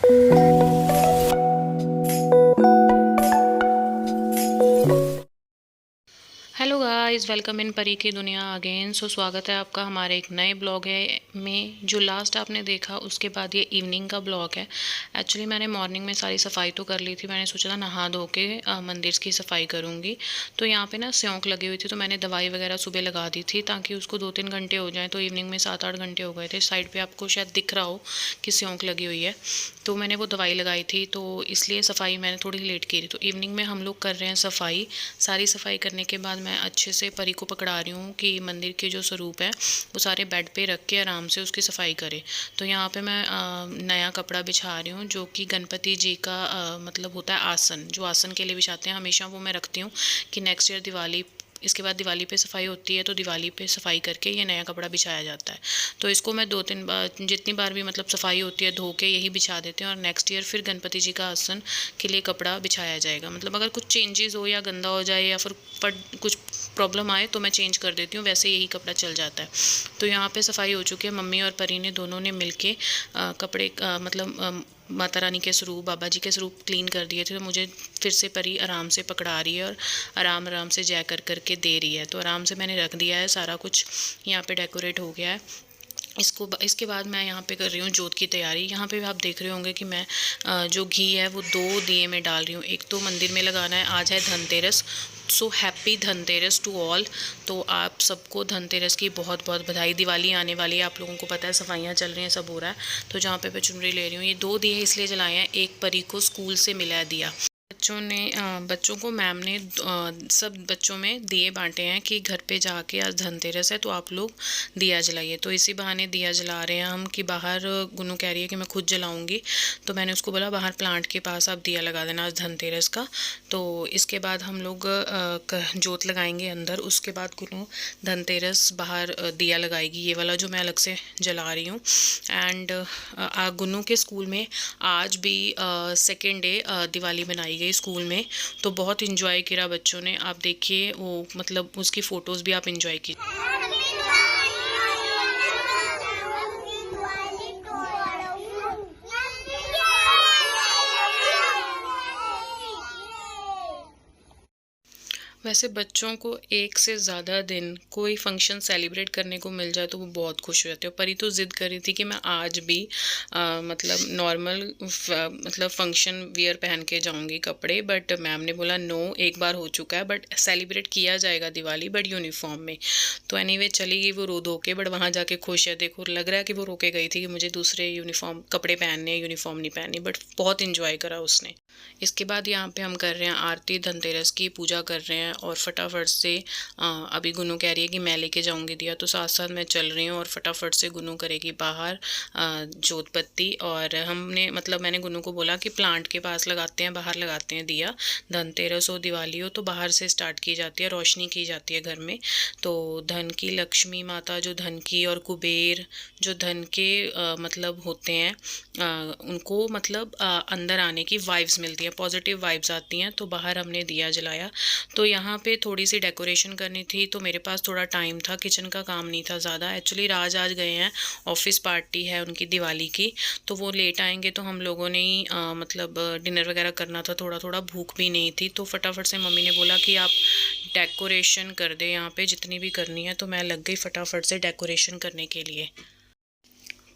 Hello guys, welcome in परी की दुनिया अगेन। स्वागत है आपका हमारे एक नए ब्लॉग है में। जो लास्ट आपने देखा उसके बाद ये इवनिंग का ब्लॉग है। एक्चुअली मैंने मॉर्निंग में सारी सफाई तो कर ली थी। मैंने सोचा था नहा धो के मंदिर की सफाई करूँगी। तो यहाँ पे ना स्योंक लगी हुई थी, तो मैंने दवाई वगैरह सुबह लगा दी थी ताकि उसको 2-3 घंटे हो जाए। तो इवनिंग में 7-8 घंटे हो गए थे। साइड पर आपको शायद दिख रहा हो कि स्योंक लगी हुई है, तो मैंने वो दवाई लगाई थी, तो इसलिए सफाई मैंने थोड़ी लेट की थी। तो इवनिंग में हम लोग कर रहे हैं सफाई। सारी सफाई करने के बाद मैं अच्छे से परी को पकड़ा रही हूँ कि मंदिर के जो स्वरूप है वो सारे बेड पे रख के आराम से उसकी सफाई करे। तो यहाँ पे मैं नया कपड़ा बिछा रही हूँ, जो कि गणपति जी का मतलब होता है आसन, जो आसन के लिए बिछाते हैं हमेशा, वो मैं रखती हूँ कि नेक्स्ट ईयर दिवाली, इसके बाद दिवाली पे सफाई होती है तो दिवाली पे सफाई करके ये नया कपड़ा बिछाया जाता है। तो इसको मैं 2-3 बार, जितनी बार भी मतलब सफाई होती है, धो के यही बिछा देते हैं और नेक्स्ट ईयर फिर गणपति जी का आसन के लिए कपड़ा बिछाया जाएगा। मतलब अगर कुछ चेंजेस हो या गंदा हो जाए या फिर कुछ प्रॉब्लम आए तो मैं चेंज कर देती हूँ, वैसे यही कपड़ा चल जाता है। तो यहाँ पे सफाई हो चुकी है। मम्मी और परी ने दोनों ने मिल के कपड़े मतलब माता रानी के स्वरूप, बाबा जी के स्वरूप क्लीन कर दिए थे। तो मुझे फिर से परी आराम से पकड़ा रही है और आराम आराम से जय कर करके दे रही है। तो आराम से मैंने रख दिया है सारा कुछ, यहाँ पे डेकोरेट हो गया है। इसके बाद मैं यहाँ पे कर रही हूँ जोत की तैयारी। यहाँ पे भी आप देख रहे होंगे कि मैं जो घी है वो 2 दिए में डाल रही हूँ। एक तो मंदिर में लगाना है, आज है Dhanteras. So happy Dhanteras to all. तो आप सबको धनतेरस की बहुत बहुत बधाई। दिवाली आने वाली है, आप लोगों को पता है, सफाइयाँ चल रही हैं, सब हो रहा है। तो जहाँ पे मैं चुनरी ले रही हूँ, ये 2 दिए इसलिए जलाए हैं, एक परी को स्कूल से मिला है दिया। बच्चों को मैम ने सब बच्चों में दिए बांटे हैं कि घर पे जाके आज धनतेरस है तो आप लोग दिया जलाइए। तो इसी बहाने दिया जला रहे हैं हम कि बाहर गुनू कह रही है कि मैं खुद जलाऊंगी। तो मैंने उसको बोला बाहर प्लांट के पास आप दिया लगा देना आज धनतेरस का। तो इसके बाद हम लोग जोत लगाएंगे अंदर। उसके बाद गुनू धनतेरस बाहर दिया लगाएगी, ये वाला जो मैं अलग से जला रही हूँ। एंड गुनू के स्कूल में आज भी सेकेंड डे दिवाली मनाई गई स्कूल में। तो बहुत इन्जॉय किया बच्चों ने। आप देखिए वो मतलब उसकी फ़ोटोज़ भी आप इन्जॉय कीजिए। वैसे बच्चों को एक से ज़्यादा दिन कोई फंक्शन सेलिब्रेट करने को मिल जाए तो वो बहुत खुश हो जाते हैं। परी तो ज़िद कर रही थी कि मैं आज भी मतलब नॉर्मल मतलब फंक्शन वियर पहन के जाऊंगी कपड़े, बट मैम ने बोला नो, एक बार हो चुका है, बट सेलिब्रेट किया जाएगा दिवाली बट यूनिफॉर्म में। तो एनीवे चली गई वो रो धो के, बट वहाँ जाके खुश है। देखो लग रहा है कि वो रो के गई थी कि मुझे दूसरे यूनिफॉर्म कपड़े पहनने, यूनिफॉर्म नहीं पहननी, बट बहुत इंजॉय करा उसने। इसके बाद यहाँ पे हम कर रहे हैं आरती, धनतेरस की पूजा कर रहे हैं और फटाफट से अभी गुनू कह रही है कि मैं लेके जाऊंगी दिया, तो साथ साथ मैं चल रही हूँ और फटाफट से गुनू करेगी बाहर जोत बत्ती। और हमने मतलब मैंने गुनू को बोला कि प्लांट के पास लगाते हैं, बाहर लगाते हैं दिया। धनतेरस हो, दिवाली हो, तो बाहर से स्टार्ट की जाती है, रोशनी की जाती है घर में। तो धन की लक्ष्मी माता, जो धन की, और कुबेर जो धन के मतलब होते हैं, उनको मतलब अंदर आने की वाइब्स मिलती है, पॉजिटिव वाइब्स आती हैं। तो बाहर हमने दिया जलाया। तो यहाँ पे थोड़ी सी डेकोरेशन करनी थी, तो मेरे पास थोड़ा टाइम था, किचन का काम नहीं था ज़्यादा। एक्चुअली राज आज गए हैं, ऑफिस पार्टी है उनकी दिवाली की, तो वो लेट आएंगे। तो हम लोगों ने ही मतलब डिनर वगैरह करना था, थोड़ा थोड़ा भूख भी नहीं थी। तो फटाफट से मम्मी ने बोला कि आप डेकोरेशन कर दे यहाँ पे जितनी भी करनी है। तो मैं लग गई फटाफट से डेकोरेशन करने के लिए।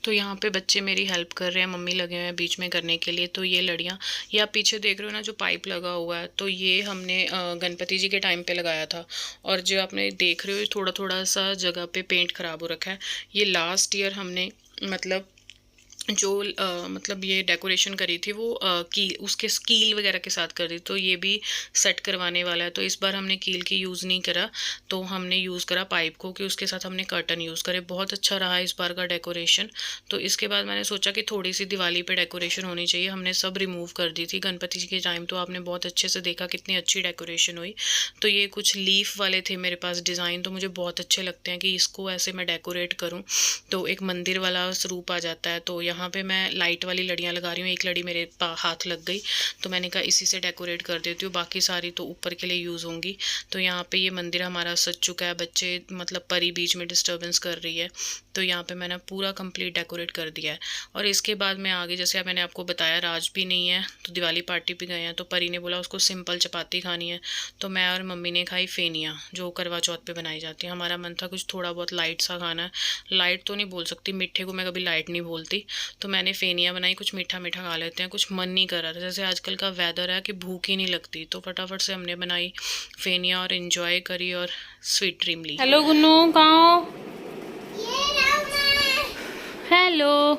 तो यहाँ पे बच्चे मेरी हेल्प कर रहे हैं, मम्मी लगे हुए हैं बीच में करने के लिए। तो ये लड़ियाँ, ये आप पीछे देख रहे हो ना जो पाइप लगा हुआ है, तो ये हमने गणपति जी के टाइम पे लगाया था। और जो आपने देख रहे हो थोड़ा थोड़ा सा जगह पे पेंट खराब हो रखा है, ये लास्ट ईयर हमने मतलब जो मतलब ये डेकोरेशन करी थी वो कील, उसके कील वगैरह के साथ करी। तो ये भी सेट करवाने वाला है। तो इस बार हमने कील की यूज़ नहीं करा, तो हमने यूज़ करा पाइप को, कि उसके साथ हमने कर्टन यूज़ करे। बहुत अच्छा रहा इस बार का डेकोरेशन। तो इसके बाद मैंने सोचा कि थोड़ी सी दिवाली पे डेकोरेशन होनी चाहिए। हमने सब रिमूव कर दी थी गणपति जी के टाइम, तो आपने बहुत अच्छे से देखा कितनी अच्छी डेकोरेशन हुई। तो ये कुछ लीफ वाले थे मेरे पास डिज़ाइन, तो मुझे बहुत अच्छे लगते हैं कि इसको ऐसे मैं डेकोरेट करूँ तो एक मंदिर वाला स्वरूप आ जाता है। तो यहाँ पे मैं लाइट वाली लड़ियाँ लगा रही हूँ। एक लड़ी मेरे हाथ लग गई तो मैंने कहा इसी से डेकोरेट कर देती हूँ, बाकी सारी तो ऊपर के लिए यूज़ होंगी। तो यहाँ पे ये मंदिर हमारा सज चुका है। बच्चे मतलब परी बीच में डिस्टर्बेंस कर रही है, तो यहाँ पे मैंने पूरा कंप्लीट डेकोरेट कर दिया है। और इसके बाद मैं आगे, जैसे मैंने आपको बताया राज भी नहीं है तो दिवाली पार्टी पे गए हैं, तो परी ने बोला उसको सिंपल चपाती खानी है, तो मैं और मम्मी ने खाई फेनिया जो करवा चौथ पे बनाई जाती है। हमारा मन था कुछ थोड़ा बहुत लाइट सा खाना है। लाइट तो नहीं बोल सकती, मीठे को मैं कभी लाइट नहीं बोलती, तो मैंने फेनिया बनाई। कुछ मीठा मीठा खा लेते हैं, कुछ मन नहीं कर रहा था। जैसे आजकल का वेदर है कि भूख ही नहीं लगती, तो फटाफट से हमने बनाई फेनिया और इन्जॉय करी और स्वीट ड्रीम ली। हेलो गुन्नू, कहाँ हो? हेलो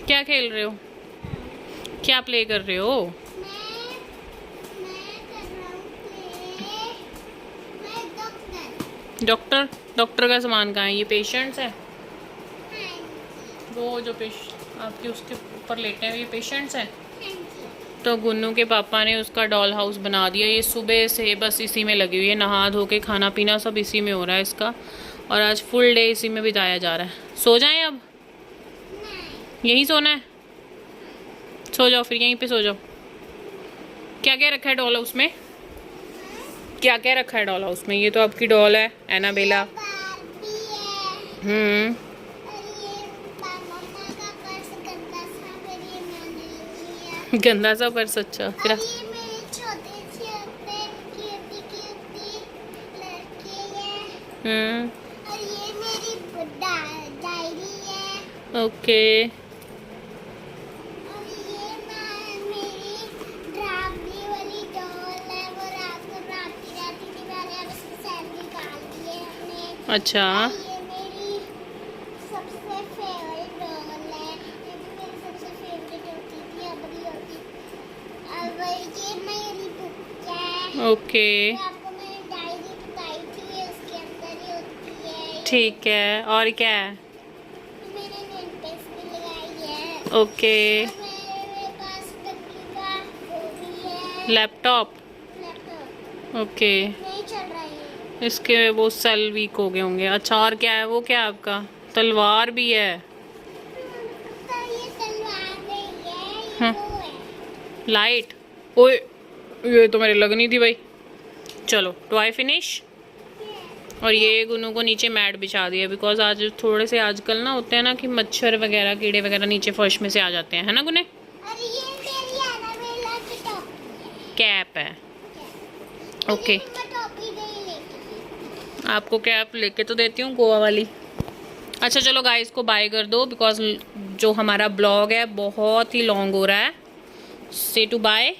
क्या खेल रहे हो? क्या प्ले कर रहे हो? मैं कर रहा हूँ प्ले। मैं डॉक्टर। डॉक्टर का सामान कहाँ है? ये पेशेंट्स है हाँ वो जो आपके उसके ऊपर लेटे हैं, ये पेशेंट्स हैं। जी। तो गुन्नू के पापा ने उसका डॉल हाउस बना दिया। ये सुबह से बस इसी में लगी हुई है, नहा धो के खाना पीना सब इसी में हो रहा है इसका, और आज फुल डे इसी में बिताया जा रहा है। सो जाएं अब? यहीं सोना है? सो जाओ फिर, यहीं पे सो जाओ। क्या क्या रखा है डॉल हाउस में? क्या क्या रखा है डॉल हाउस में? ये तो आपकी डॉल है एनाबेला। बार्बी है हम्म, और ये मम्मा का पर्स गंदा सा, फिर ये मैंने लिया। गंदा सा पर्स। अच्छा फिर और ये मेरे छोटे छोटे क्यूटी क्यूटी लड़के हैं। और ये मेरी डायरी है। ओके। और ये मेरी ड्रामी वाली डॉल है, वो रात को राती रहती थी, मैंने अब उसकी सैलरी निकाल दी है हमने। अच्छा और ये मेरी सबसे फेवरेट डॉल है, ये भी मेरी सबसे फेवरेट होती थी, अब नहीं होती। अब ये मेरी बुक है। ओके ये आपको मैंने डायरी बताई थी, ये उसके अंदर ही होती है। ठीक है। और क्या है? मैंने नेल पेंट भी लगाई है। ओके। और मेरे पास टक्की का वो भी है, लैपटॉप। Laptop okay. नहीं चल रहा है। इसके वो सेल वीक हो गए होंगे। अच्छा और क्या है? वो क्या है आपका? तलवार भी है। तो ये तलवार नहीं है, ये हाँ। वो है। लाइट। ओए, ये तो मेरे लगनी थी भाई। चलो टॉय फिनिश। और ये गुनू को नीचे मैट बिछा दिया, बिकॉज आज थोड़े से आजकल ना होते हैं ना कि मच्छर वगैरह कीड़े वगैरह नीचे फर्श में से आ जाते हैं, है ना गुने? और ये मेरी एनाबेला की टोपी है। कैप है। ओके। लेकिन मैं टोपी नहीं लेती। आपको कैप लेके तो देती हूँ, गोवा वाली। अच्छा चलो गाइस को बाय कर दो, बिकॉज जो हमारा ब्लॉग है बहुत ही लॉन्ग हो रहा है। Say to bye.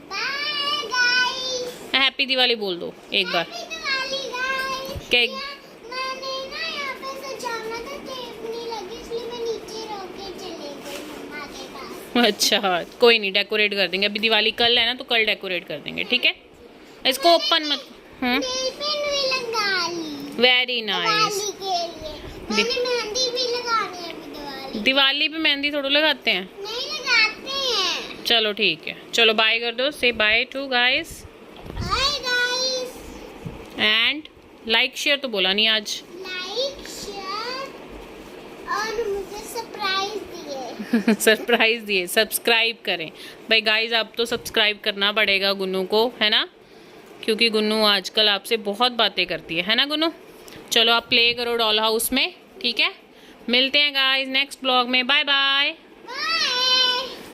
Bye guys. Happy Diwali बोल दो एक बार। Happy Diwali guys. क्या? मैंने ना यहाँ पे सजाना था, टेप नहीं लगी, इसलिए मैं नीचे रोक के चले गई मम्मा के पास। अच्छा कोई नहीं, डेकोरेट कर देंगे। अभी दिवाली कल है ना, तो कल डेकोरेट कर देंगे, ठीक है? इसको ओपन मत। नेल पेंट भी लगा ली वेरी नाइस। दिवाली के लिए। मैंने मेहंदी भी लगानी है अभी। दिवाली पे मेहंदी थोड़ा लगाते हैं। नहीं लगाते हैं। चलो ठीक है, चलो बाय कर दो। Say bye to guys. Bye guys. And like share तो बोला नहीं आज। लाइक शेयर और मुझे सरप्राइज दिए। सरप्राइज दिए। सब्सक्राइब करें भाई गाइस, आप तो सब्सक्राइब करना पड़ेगा गुन्नू को, है ना? क्योंकि गुन्नू आजकल आपसे बहुत बातें करती है ना गुन्नू? चलो आप प्ले करो डॉल हाउस में, ठीक है? मिलते हैं गाइस नेक्स्ट ब्लॉग में। Bye bye.